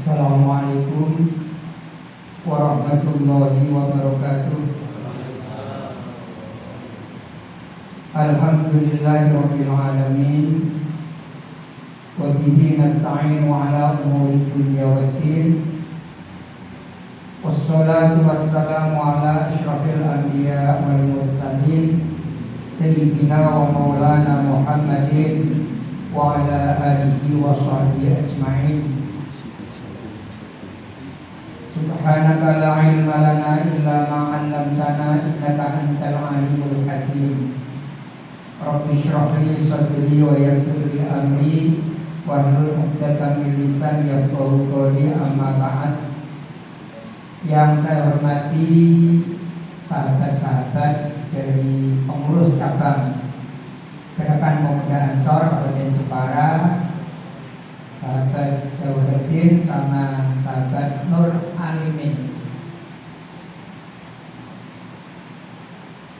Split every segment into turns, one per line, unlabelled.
Assalamualaikum warahmatullahi wabarakatuh. Alhamdulillahirabbil alamin. Wa bihi nasta'inu ala umuri dunya waddin. Wassalatu wassalamu ala asyrafil anbiya wal mursalin sayyidina wa maulana Muhammadin wa ala alihi wa sahbihi ajma'in. Subhanaka la ilma lana illa ma 'allamtana innaka antal alimul hakim. Rabbi shrah li sadri wa yassir li amri wahlul 'uqdatam min lisani yafqahu qawli, amma ba'd. Yang saya hormati sahabat-sahabat dari pengurus cabang Gerakan Pemuda Ansor Kabupaten Jepara, sahabat Jawaruddin sama sahabat Nur Alimin,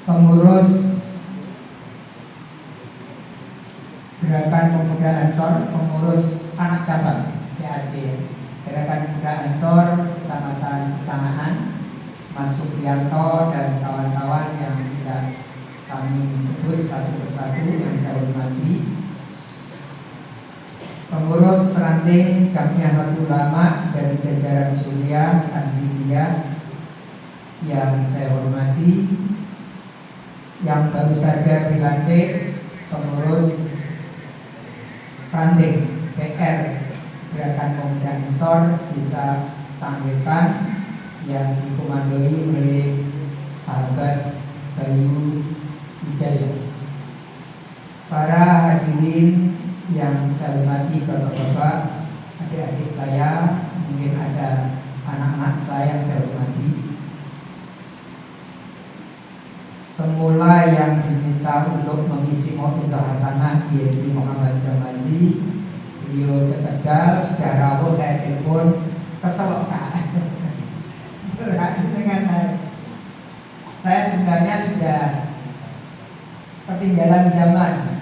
pengurus Gerakan Pemuda Ansor, pengurus anak cabang PAC Gerakan Pemuda Ansor Kecamatan Cangahan, Mas Supriyanto dan kawan-kawan yang sudah kami sebut satu persatu yang saya hormati, pengurus ranting Jamiah Nahdlatul Ulama dari jajaran Suriah dan Libya yang saya hormati, yang baru saja dilantik pengurus ranting PR Gerakan Pemuda Ansor Desa Cangwetan yang dikomandoi oleh sahabat Bayu Wijaya. Para hadirin yang saya hormati, bapak-bapak, adik-adik saya, mungkin ada anak-anak saya yang saya hormati. Semula yang diminta untuk mengisi Mau'izah Hasanah Kiai Haji Muhammad Zamazi, beliau ke Tegal, sudah rawuh saya telepon, kesel Kak. Dengan saya sebenarnya sudah ketinggalan zaman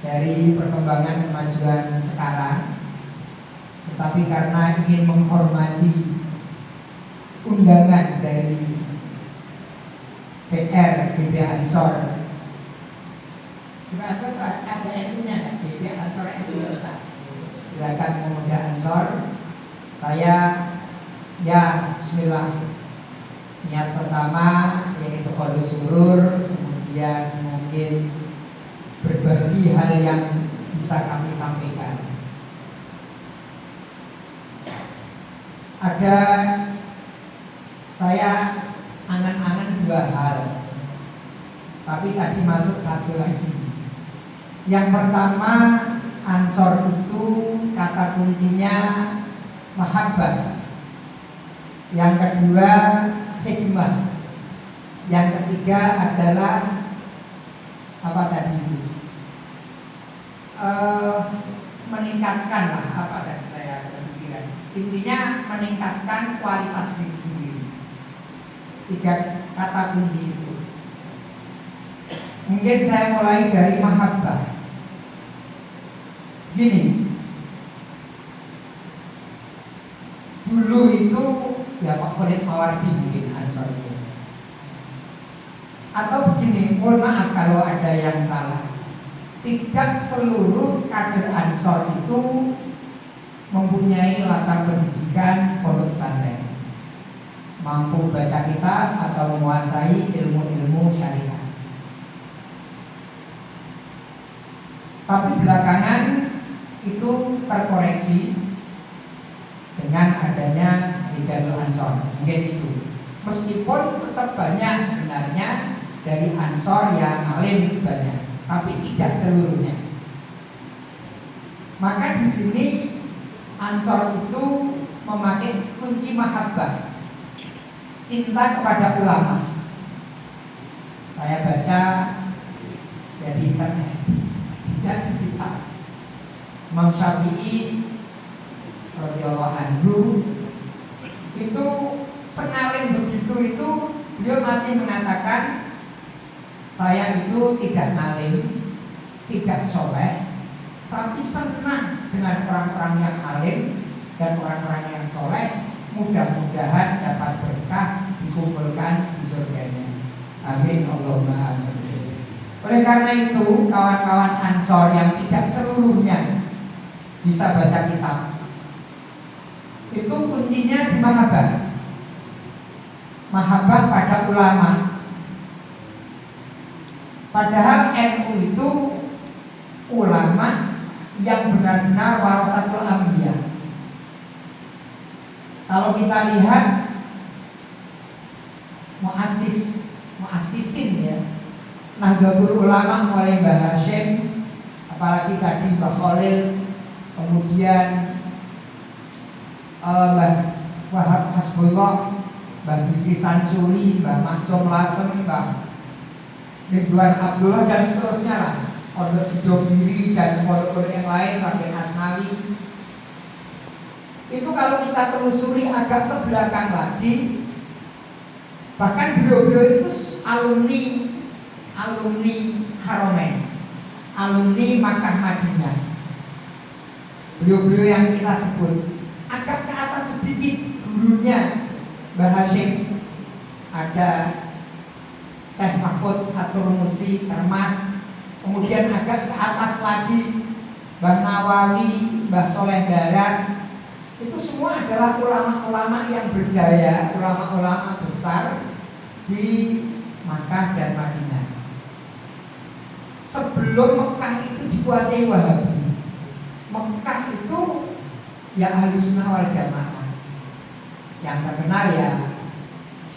dari perkembangan kemajuan sekarang, tetapi karena ingin menghormati undangan dari PR GB Ansor, ada NU-nya kan? GB Ansor NU Gerakan Pemuda Ansor, saya ya bismillah, niat pertama yaitu kholus surur, kemudian mungkin berbagi hal yang bisa kami sampaikan. Ada saya angan-angan dua hal, tapi tadi masuk satu lagi. Yang pertama, Ansor itu kata kuncinya mahabbah. Yang kedua, hikmah. Yang ketiga adalah apa tadi itu? Meningkatkan lah, apa tadi saya berpikiran. Intinya meningkatkan kualitas diri sendiri. Tiga kata kunci itu. Mungkin saya mulai dari mahabbah. Gini, dulu itu ya Pak Khalid Mawardi mungkin Ansornya. Atau begini, mohon maaf kalau ada yang salah. Tidak seluruh kader Ansor itu mempunyai latar pendidikan pondok pesantren, mampu baca kitab atau menguasai ilmu-ilmu syariah. Tapi belakangan itu terkoreksi dengan adanya Jalur Ansor, mungkin itu. Meskipun tetap banyak sebenarnya dari Ansor yang alim itu banyak, tapi tidak seluruhnya. Maka di sini Ansor itu memakai kunci mahabbah, cinta kepada ulama. Saya baca ya di internet, tidak di kitab. Imam Syafi'i radhiyallahu anhu itu sengalim begitu itu, beliau masih mengatakan, saya itu tidak ngalim, tidak soleh, tapi senang dengan orang-orang yang alim, dan orang-orang yang soleh mudah-mudahan dapat berkah dikumpulkan di surganya. Amin Allahumma amin. Oleh karena itu kawan-kawan Ansor yang tidak seluruhnya bisa baca kitab, itu kuncinya di mahabbah. Mahabbah pada ulama. Padahal NU itu ulama yang benar-benar warasatul anbiya. Kalau kita lihat muassisin ya, Nahdlatul Ulama mulai Mbah Hashim, apalagi tadi Mbah Khalil, kemudian Mbah Wahab Hasbullah, Mbah Bisri Sansuri, Mbah Maksum Lasem, Mbah Ridwan Abdullah dan seterusnya lah, Pondok Sidogiri dan pondok yang lain, Raden Asnawi. Itu kalau kita telusuri agak ke belakang lagi, bahkan beliau-beliau itu alumni Haromen, alumni Makkah Madinah. Beliau-beliau yang kita sebut agak ke atas sedikit gurunya Mbah Hashim, ada Syekh Mahfud At-Turmusi Termas, kemudian agak ke atas lagi Mbah Nawawi, Mbah Soleh Darat. Itu semua adalah ulama-ulama yang berjaya, ulama-ulama besar di Makkah dan Madinah. Sebelum Mekah itu dikuasai Wahabi, Mekah itu ya Ahlussunnah wal Jamaah. Yang terkenal ya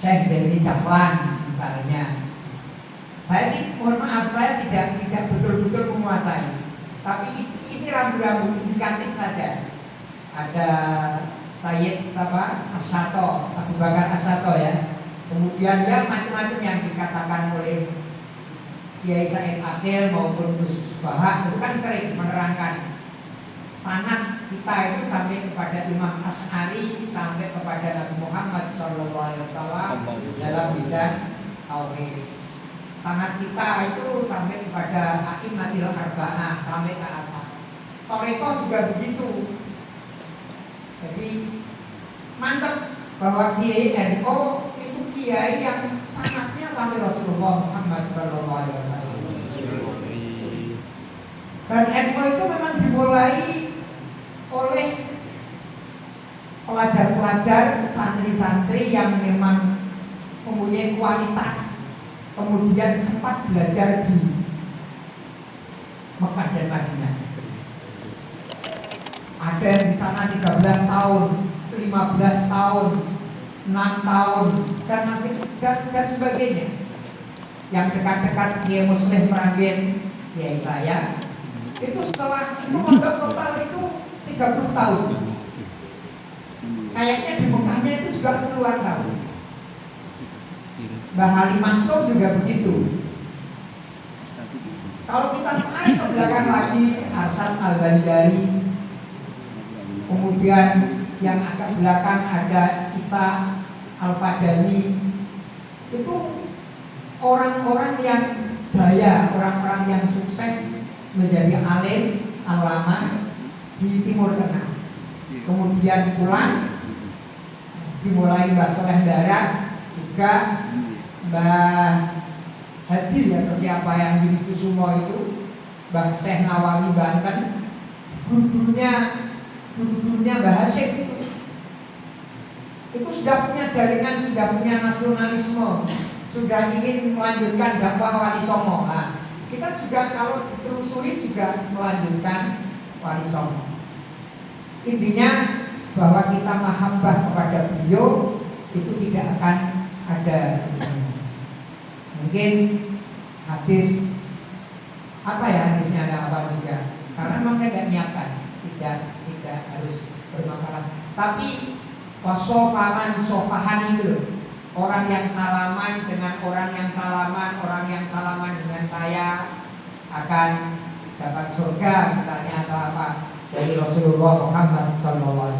Syekh Zaini Dahlan misalnya. Saya sih mohon maaf, saya tidak betul-betul menguasai, tapi ini rambu-rambu indikatif saja. Ada Sayyid Asyato, Abu Bakar Asyato ya. Kemudian ya macam-macam yang dikatakan oleh Kiai Said Akil maupun Gus Bahak itu kan sering menerangkan sanad kita itu sampai kepada Imam Asy'ari, sampai kepada Nabi Muhammad SAW dalam bidang tauhid. Sanad kita itu sampai kepada A'immatul Arba'ah, sampai ke atas. Thariqah juga begitu. Jadi mantap bahwa Kiai NU itu kiai yang sanatnya sampai Rasulullah Muhammad SAW. Dan NU itu memang dimulai oleh pelajar-pelajar, santri-santri yang memang mempunyai kualitas, kemudian sempat belajar di Mekah dan Madinah. Ada yang di sana 13 tahun, 15 tahun, 6 tahun dan masih dan sebagainya. Yang dekat-dekat Kiai Muslim Meranggen, Kiai saya, itu setelah itu mondok total itu 30 tahun. Kayaknya di Mekahnya itu juga puluhan tahun. Mbah Halim Mansur juga begitu. Kalau kita tarik ke belakang lagi, Arsyad Al-Bandari, kemudian yang agak belakang ada Isa Al-Fadani, itu orang-orang yang jaya, orang-orang yang sukses menjadi alim, alama di Timur Tengah. Kemudian pulang dimulai Mbah Soleh Darat, juga Mbah Hadi atau siapa yang di Kusumo itu, Mbah Syekh Nawawi Banten, guru-gurunya Mbah Hashim itu sudah punya jaringan, sudah punya nasionalisme, sudah ingin melanjutkan dakwah Wali Songo. Nah, kita juga kalau ditelusuri juga melanjutkan Wali Songo. Intinya bahwa kita mahabbah kepada beliau itu tidak akan ada. Mungkin hadis apa ya, hadisnya ada apa juga, karena memang saya tidak nyiapkan, tidak harus bermasalah. Tapi wasofaman sofahan itu, orang yang salaman dengan orang yang salaman, orang yang salaman dengan saya akan dapat surga misalnya, atau apa, dari Rasulullah Muhammad SAW.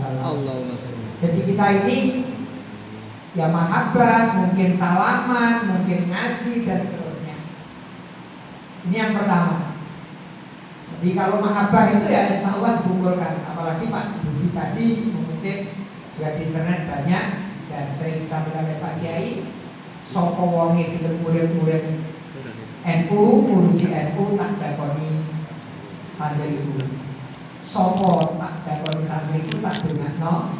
Jadi kita ini ya mahabbah, mungkin salaman, mungkin ngaji dan seterusnya. Ini yang pertama. Jadi Jadi kalau mahabbah itu ya insya Allah dikumpulkan. Apalagi Pak Budi tadi mengutip ya di internet banyak dan sering disampaikan oleh Pak Kiai. Sopo wonge film murid-murid NU, ngurusi NU tak dakoni santri itu. Sopo tak dakoni santri itu tak dengakno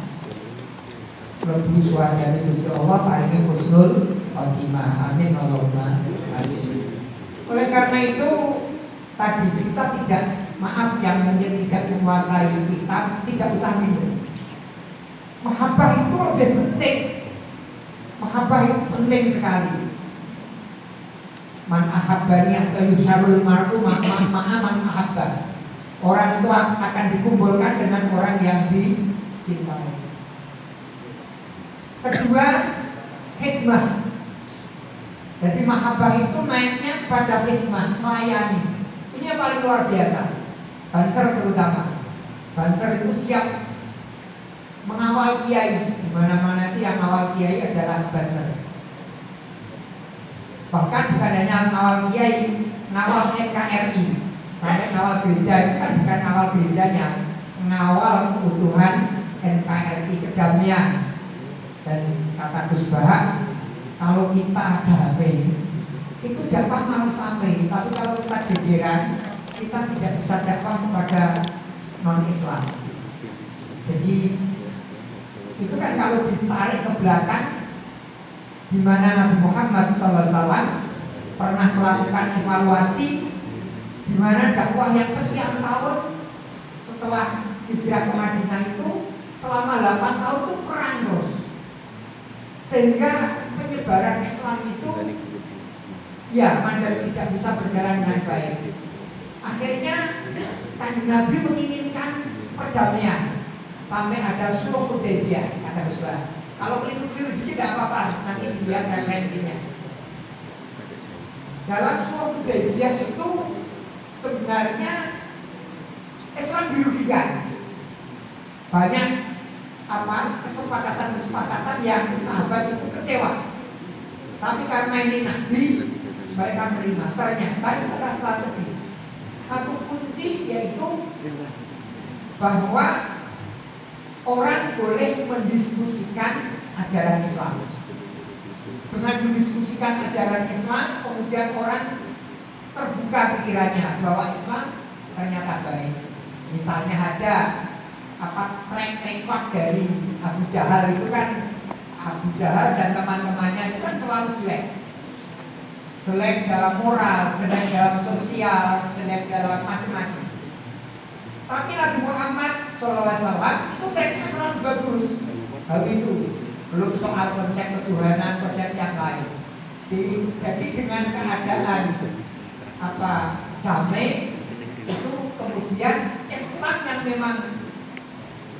mlebu swargane Gusti Allah paringi husnul khotimah. Amin Allahumma amin. Oleh karena itu tadi kita tidak, maaf yang mungkin tidak menguasai kitab, tidak usah minum. Mahabbah itu lebih penting. Mahabbah itu penting sekali. Man ahabbani atau yusharul mar'u ma'aman ahabbah. Orang itu akan dikumpulkan dengan orang yang dicintai. Kedua, hikmah. Jadi mahabbah itu naiknya pada hikmah, melayani. Ini yang paling luar biasa. Banser terutama. Banser itu siap mengawal kiai. Di mana-mana itu yang mengawal kiai adalah banser. Bahkan bukan hanya mengawal kiai, mengawal NKRI. Sampai mengawal gereja itu kan bukan mengawal gerejanya, mengawal kebutuhan NKRI, kedamaian. Dan kata Gus Bahak, kalau kita ada HP itu dakwah malah sampai, tapi kalau kita gegeran kita tidak bisa dakwah kepada non-Islam. Jadi itu kan kalau ditarik ke belakang, di mana Nabi Muhammad SAW pernah melakukan evaluasi, di mana dakwah yang sekian tahun setelah hijrah ke Madinah itu selama 8 tahun itu perang terus, sehingga penyebaran Islam itu ya mandek, tidak bisa berjalan dengan baik. Akhirnya Kanjeng Nabi menginginkan perdamaian sampai ada Sulh Hudaybiyah, kata Gus Bah. Kalau keliru-keliru dikit tidak apa-apa, nanti dilihat referensinya. Dalam Sulh Hudaybiyah itu sebenarnya Islam dirugikan. Banyak kesepakatan yang sahabat itu kecewa. Tapi karena ini Nabi, mereka menerima. Ternyata itu adalah strategi. Satu kunci yaitu bahwa orang boleh mendiskusikan ajaran Islam. Dengan mendiskusikan ajaran Islam, kemudian orang terbuka pikirannya bahwa Islam ternyata baik. Misalnya aja track record dari Abu Jahal itu kan, Abu Jahal dan teman-temannya itu kan selalu jelek. Jelek dalam moral, jelek dalam sosial, jelek dalam macam-macam. Tapi Nabi Muhammad SAW itu tracknya selalu bagus. Lalu itu belum soal konsep ketuhanan, konsep yang lain. Jadi dengan keadaan damai itu kemudian Islam yang memang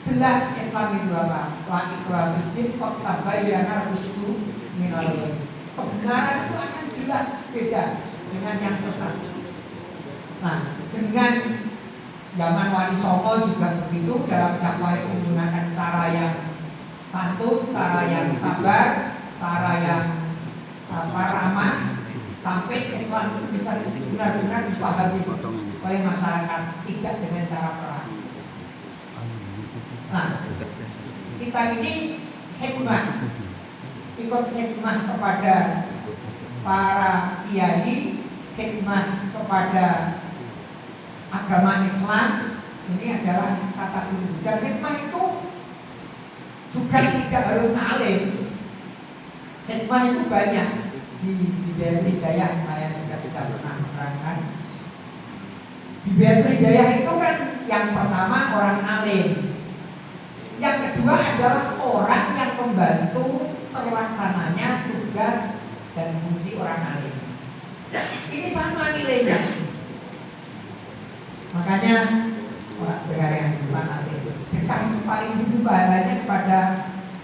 jelas, Islam itu apa? La ikraha fid din qad tabayyana rusydu minal ghayy. Kebenaran itu akan jelas beda dengan yang sesat. Nah, dengan zaman Wali Songo juga begitu, dalam dakwah itu menggunakan cara yang santun, cara yang sabar, cara yang ramah, sampai Islam itu bisa benar-benar dipahami oleh masyarakat, tidak dengan cara perang. Nah, kita ini hikmah, ikut hikmah kepada para kiai, hikmah kepada agama Islam, ini adalah kata kunci. Dan hikmah itu juga tidak harus ngalim. Hikmah itu banyak di Baitul Hidayah, saya juga tidak pernah menerangkan. Di Baitul Hidayah itu kan yang pertama orang alim, yang kedua adalah orang yang membantu terlaksananya tugas dan fungsi orang alim. Ini sama nilainya. Makanya orang sekarang yang di depan sedekah itu paling tinggi pahalanya kepada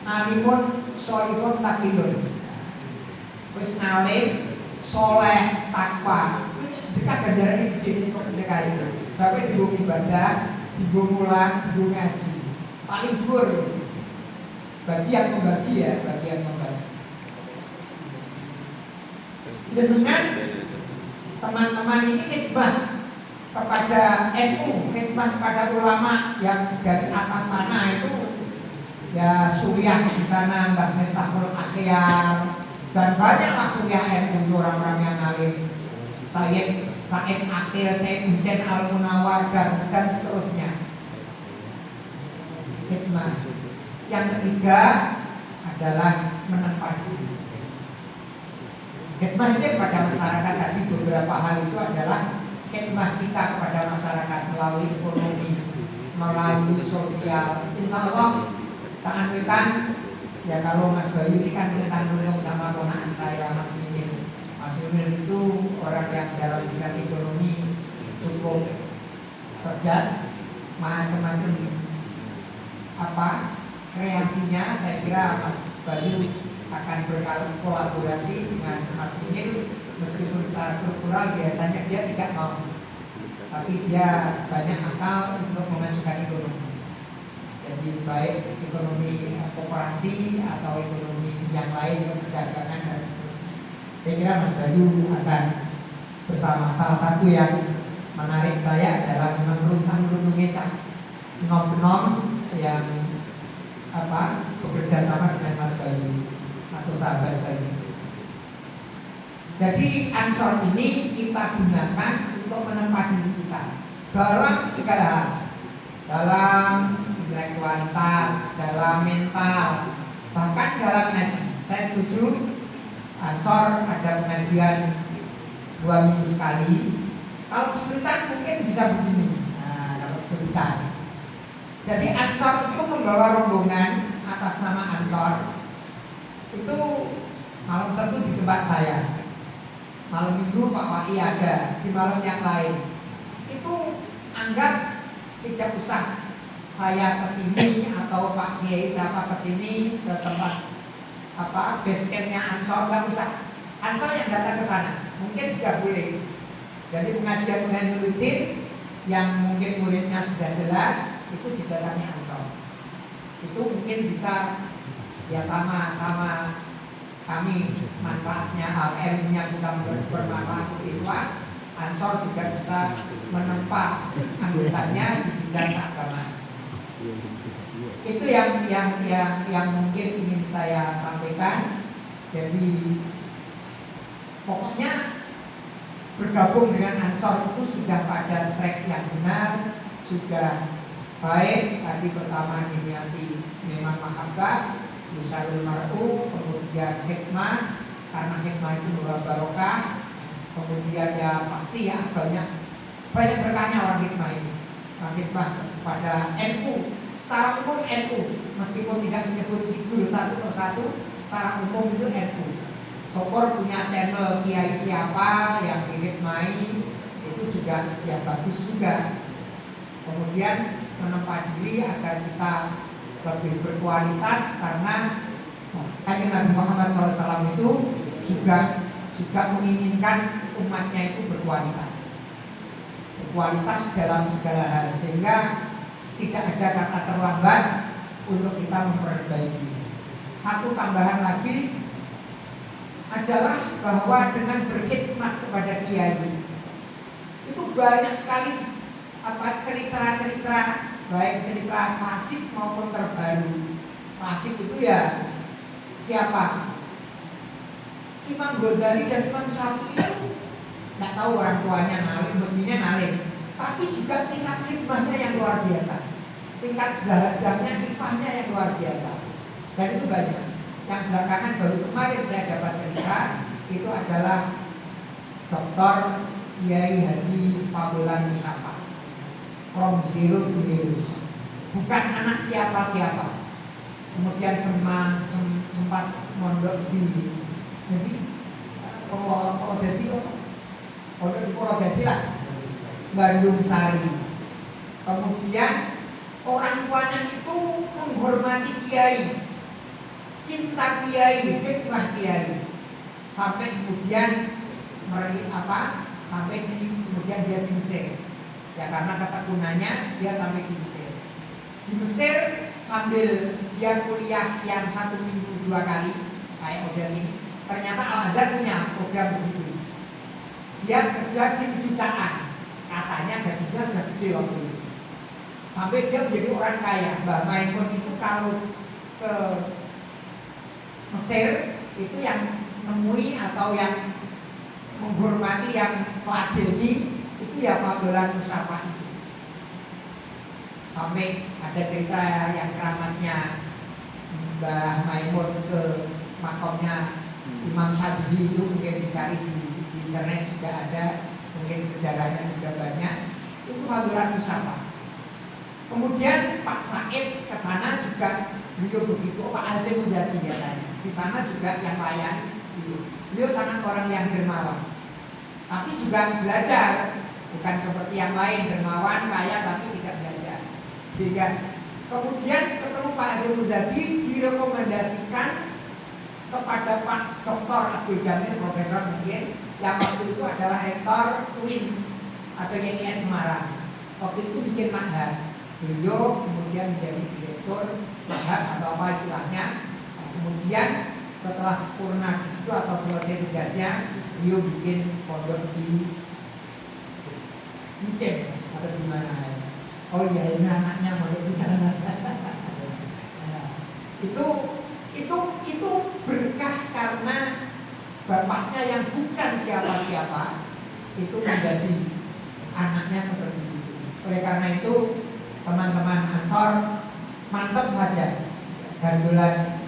alimun sholihun taqiyun. Wis ngalim, soleh, takwa. Ini sedekah ganjarannya gede untuk sedekah itu. Sampai di ibadah, di mulang, di ngaji. Paling dhuwur. Bagi yang membagi ya, bagi yang membagi. Dengan teman-teman ini hikmah kepada NU, khidmat kepada ulama yang dari atas sana itu ya suriah di sana Mbak Miftahul Akhyar dan banyaklah suriah NU orang-orang yang alim, Said Akil, Said Husain Al Munawar dan seterusnya. Khidmat. Yang ketiga adalah menempa diri. Khidmat ini kepada masyarakat tadi beberapa hal itu adalah khidmat kita kepada masyarakat melalui ekonomi, melalui sosial. Insya Allah jangan lupakan ya, kalau Mas Bayu ini kan kita dulu sama ponakan saya Mas Mimil. Mas Mimil itu orang yang dalam bidang ekonomi cukup cerdas, macam-macam kreasinya. Saya kira Mas Bayu akan berkolaborasi dengan Mas Mimil. Meskipun secara struktural biasanya dia tidak mau, tapi dia banyak akal untuk memajukan ekonomi. Jadi baik ekonomi koperasi atau ekonomi yang lain, perdagangan dan seterusnya. Saya kira Mas Bayu akan bersama. Salah satu yang menarik saya adalah menurut ngecak nom yang bekerja sama dengan Mas Bayu atau sahabat Bayu. Jadi ansor ini kita gunakan untuk menempa diri kita dalam segala hal, dalam intelektualitas, dalam mental, bahkan dalam ngaji. Saya setuju ansor ada pengajian 2 minggu sekali. Kalau kesulitan mungkin bisa begini. Nah, kalau kesulitan, jadi ansor itu membawa rombongan atas nama ansor. Itu malam Sabtu di tempat saya, malam Minggu Pak Waki ada, di malam yang lain. Itu anggap tidak usah saya kesini atau Pak Kiai siapa kesini ke tempat base campnya ansor, nggak usah. Ansor yang datang ke sana mungkin juga boleh. Jadi pengajian rutin yang mungkin muridnya sudah jelas itu didatangi ansor. Itu mungkin bisa ya sama kami manfaatnya, ilmunya bisa bermanfaat lebih luas. Ansor juga bisa menempa anggotanya di bidang keagamaan. Itu yang mungkin ingin saya sampaikan. Jadi pokoknya bergabung dengan ansor itu sudah pada track yang benar, sudah baik. Tadi pertama diniati memang mahabbah, Yusarul mar'u, kemudian hikmah, karena hikmah itu membawa barokah. Kemudian ya pasti ya banyak berkahnya orang hikmah ini. Orang hikmah pada NU, secara umum NU, meskipun tidak menyebut figur satu persatu, secara umum itu NU. Sokor punya channel kiai siapa yang dihikmai, itu juga ya bagus juga. Kemudian menempa diri agar kita lebih berkualitas, karena Kanjeng Nabi Muhammad SAW itu juga menginginkan umatnya itu berkualitas dalam segala hal, sehingga tidak ada kata terlambat untuk kita memperbaiki. Satu tambahan lagi adalah bahwa dengan berkhidmat kepada kiai itu banyak sekali cerita-cerita, baik cerita klasik maupun terbaru. Klasik itu ya siapa? Imam Ghazali dan Imam Syafi'i itu nggak tahu orang tuanya ngalim, mestinya ngalim, tapi juga tingkat hikmahnya yang luar biasa, tingkat zahadahnya, hikmahnya yang luar biasa. Dan itu banyak. Yang belakangan baru kemarin saya dapat cerita, itu adalah Dr. Kiai Haji Fadlan Musyafa, from zero to hero, bukan anak siapa-siapa. Kemudian sempat mondok di Bandung Sari. Kemudian orang tuanya itu menghormati kiai, cinta kiai, hikmah kiai, sampai kemudian kemudian dia di Mesir. Ya karena ketekunannya dia sampai di Mesir. Di Mesir sambil dia kuliah yang 1 minggu 2 kali kayak model ini. Ternyata Al Azhar punya program begitu. Dia kerja di kedutaan katanya gajinya sudah gede waktu itu. Sampai dia menjadi orang kaya. Mbah Maimun itu kalau ke Mesir itu yang nemui atau yang menghormati, yang meladeni itu ya Fadlan Mustafa itu. Sampai ada cerita yang keramatnya Mbah Maimun ke makamnya Imam Syadzili itu mungkin dicari di internet juga ada, mungkin sejarahnya juga banyak. Itu Fadlan Mustafa. Kemudian Pak Said ke sana juga beliau begitu, Pak Azim Muzadi ya tanya. Di sana juga yang layan beliau sangat orang yang dermawan. Tapi juga belajar, bukan seperti yang lain dermawan kaya tapi tidak belajar. Sehingga kemudian ketemu Pak Azim Muzadi direkomendasikan kepada Pak Dr. Abdul Jamil, profesor mungkin, yang waktu itu adalah rektor UIN atau YIN Semarang. Waktu itu bikin maghad. Beliau kemudian menjadi direktur maghad atau apa istilahnya. Kemudian setelah sempurna di situ atau selesai tugasnya, beliau bikin pondok di Icem atau di mana? Oh iya, ini anaknya pondok di sana. Nah, itu berkah karena bapaknya yang bukan siapa-siapa itu menjadi anaknya seperti itu. Oleh karena itu teman-teman Ansor mantep saja gandulan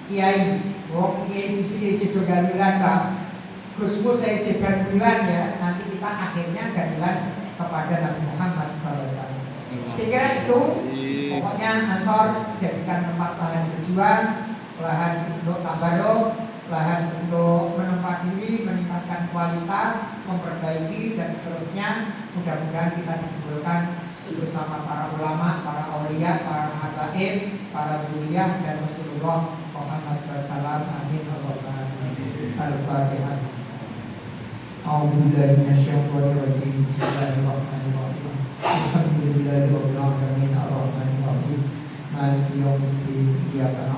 kiai, wong kiai di sini jadi gandulan bang, Gusmus saya jadi gandulan ya. Nanti kita akhirnya gandulan kepada Nabi Muhammad SAW. Sehingga itu pokoknya Ansor jadikan tempat lahan berjuang, lahan untuk tabaruk, lahan untuk menempa diri, meningkatkan kualitas, memperbaiki dan seterusnya. Mudah-mudahan kita dikumpulkan bersama para ulama, para aulia, para habaib, para dzurriyyah dan Rasulullah Muhammad SAW. Amin. Al-Fatihah. A'udzubillahi minasyaitonir rajim. Bismillahirrahmanirrahim. Alhamdulillahirabbil alamin arrahmanirrahim. Maliki yaumiddin. Iyyaka